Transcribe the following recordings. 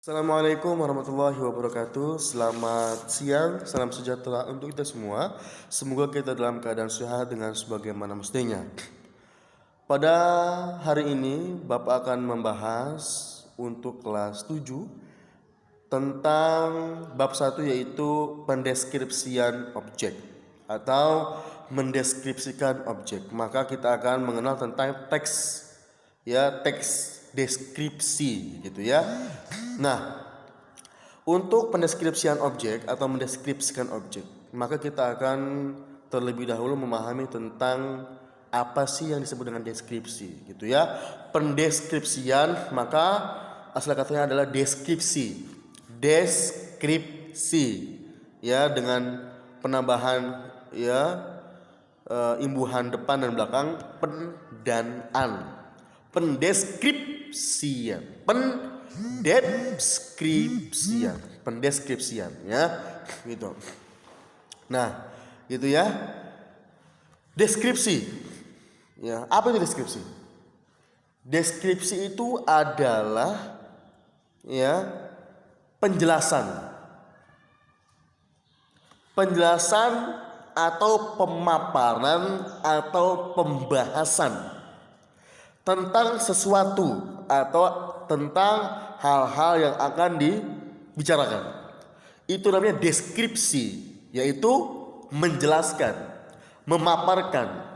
Assalamualaikum warahmatullahi wabarakatuh. Selamat siang, salam sejahtera untuk kita semua. Semoga kita dalam keadaan sehat dengan sebagaimana mestinya. Pada hari ini Bapak akan membahas untuk kelas 7 tentang bab 1, yaitu pendeskripsian objek atau mendeskripsikan objek. Maka kita akan mengenal tentang teks deskripsi gitu ya. Nah, untuk pendeskripsian objek atau mendeskripsikan objek, maka kita akan terlebih dahulu memahami tentang apa sih yang disebut dengan deskripsi gitu ya. Pendeskripsian maka asal katanya adalah deskripsi. Deskripsi ya, dengan penambahan imbuhan depan dan belakang pen dan an. Pendeskripsian ya gitu. Nah, gitu ya. Deskripsi. Ya, apa itu deskripsi? Deskripsi itu adalah penjelasan atau pemaparan atau pembahasan tentang sesuatu atau tentang hal-hal yang akan dibicarakan. Itu namanya deskripsi, yaitu menjelaskan, memaparkan,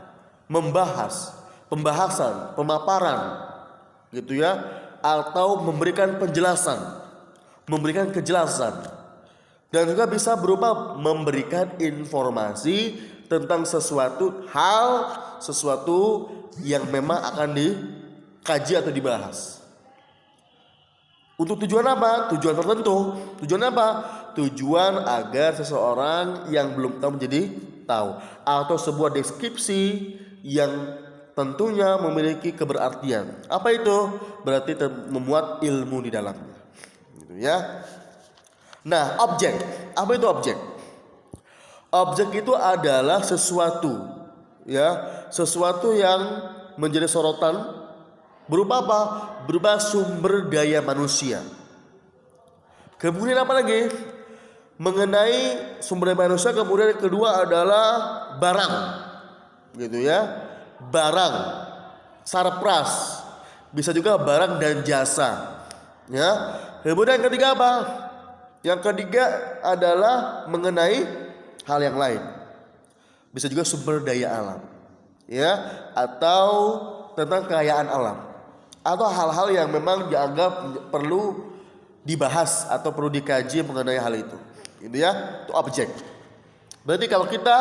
membahas, pembahasan, pemaparan gitu ya, atau memberikan penjelasan, memberikan kejelasan, dan juga bisa berupa memberikan informasi tentang sesuatu hal, sesuatu yang memang akan dikaji atau dibahas. Untuk tujuan apa? Tujuan tertentu. Tujuan apa? Tujuan agar seseorang yang belum tahu menjadi tahu, atau sebuah deskripsi yang tentunya memiliki keberartian. Apa itu? Berarti memuat ilmu di dalamnya. Gitu ya. Nah, objek. Apa itu objek? Objek itu adalah sesuatu sesuatu yang menjadi sorotan berupa apa? Berupa sumber daya manusia. Kemudian apa lagi? Mengenai sumber daya manusia, kemudian yang kedua adalah barang. Gitu ya. Barang, sarpras, bisa juga barang dan jasa. Ya. Kemudian yang ketiga apa? Yang ketiga adalah mengenai hal yang lain. Bisa juga sumber daya alam, atau tentang kekayaan alam, atau hal-hal yang memang dianggap perlu dibahas atau perlu dikaji mengenai hal itu. Gitu ya, itu objek. Berarti kalau kita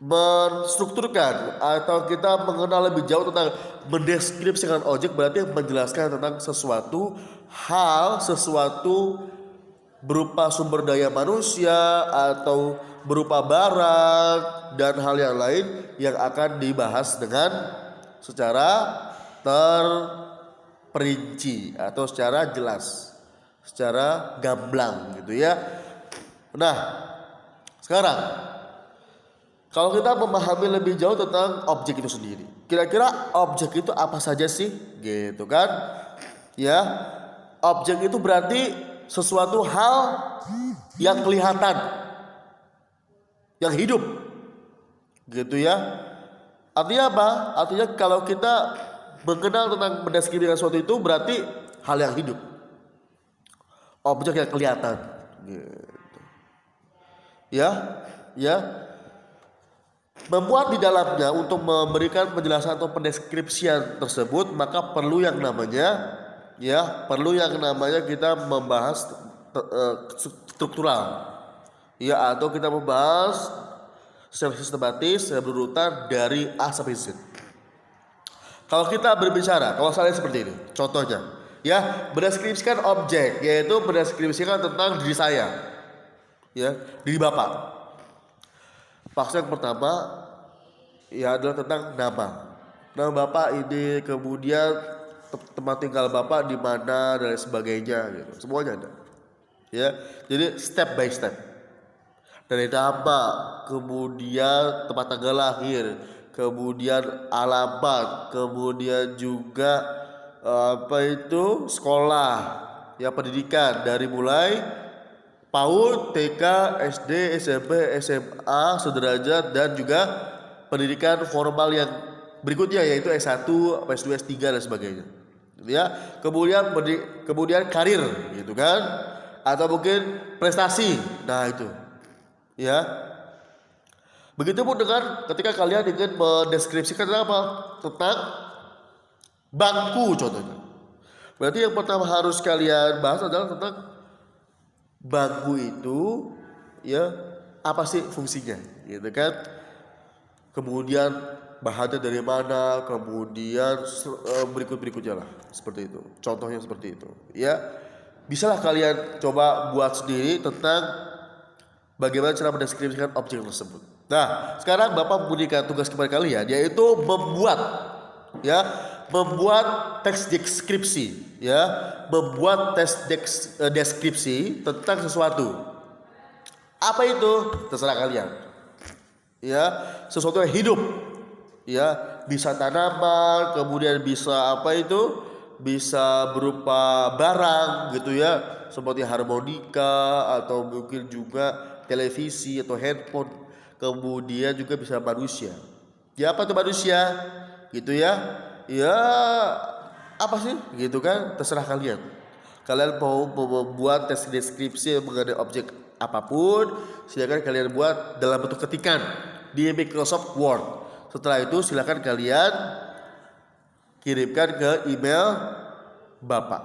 menstrukturkan atau kita mengenal lebih jauh tentang mendeskripsikan objek, berarti menjelaskan tentang sesuatu hal, sesuatu berupa sumber daya manusia atau berupa barang dan hal yang lain yang akan dibahas dengan secara terperinci atau secara jelas, secara gamblang gitu ya. Nah, sekarang kalau kita memahami lebih jauh tentang objek itu sendiri, kira-kira objek itu apa saja sih? Gitu kan? Ya, objek itu berarti sesuatu hal yang kelihatan, yang hidup, gitu ya. Artinya apa? Artinya kalau kita mengenal tentang mendeskripsikan sesuatu itu berarti hal yang hidup, objek yang kelihatan, gitu. Ya. Membuat di dalamnya untuk memberikan penjelasan atau pendeskripsian tersebut, maka perlu yang namanya kita membahas struktural, atau kita membahas secara sistematis, secara berurutan dari A sampai Z. Kalau kita berbicara, kalau saya seperti ini, contohnya, mendeskripsikan objek, yaitu mendeskripsikan tentang diri saya, diri Bapak. Maksud yang pertama adalah tentang nama Bapak ini, kemudian tempat tinggal Bapak di mana dan sebagainya gitu. Semuanya ada. Jadi step by step. Dari nama, kemudian tempat tanggal lahir, kemudian alamat, kemudian juga sekolah, ya pendidikan dari mulai PAUD, TK, SD, SMP, SMA, sederajat, dan juga pendidikan formal yang berikutnya yaitu S1, S2, S3 dan sebagainya. Ya, kemudian karir gitu kan, atau mungkin prestasi. Nah, itu. Ya. Begitupun dengan ketika kalian ingin mendeskripsikan apa? Tentang bangku contohnya. Berarti yang pertama harus kalian bahas adalah tentang bangku itu, ya, apa sih fungsinya, gitu kan? Kemudian bahannya dari mana, kemudian berikutnya lah, seperti itu. Contohnya seperti itu, ya. Bisalah kalian coba buat sendiri tentang bagaimana cara mendeskripsikan objek tersebut. Nah, sekarang Bapak memberikan tugas kepada kalian yaitu membuat teks deskripsi, ya, membuat deskripsi tentang sesuatu. Apa itu? Terserah kalian. Ya, sesuatu yang hidup. Ya, bisa tanaman, kemudian bisa apa itu? Bisa berupa barang gitu ya, seperti harmonika atau mungkin juga televisi atau handphone. Kemudian juga bisa manusia. Ya, apa itu manusia? Gitu ya. Ya, apa sih? Gitu kan? Terserah kalian. Kalian mau membuat teks deskripsi mengenai objek apapun, silakan kalian buat dalam bentuk ketikan di Microsoft Word. Setelah itu silakan kalian kirimkan ke email Bapak.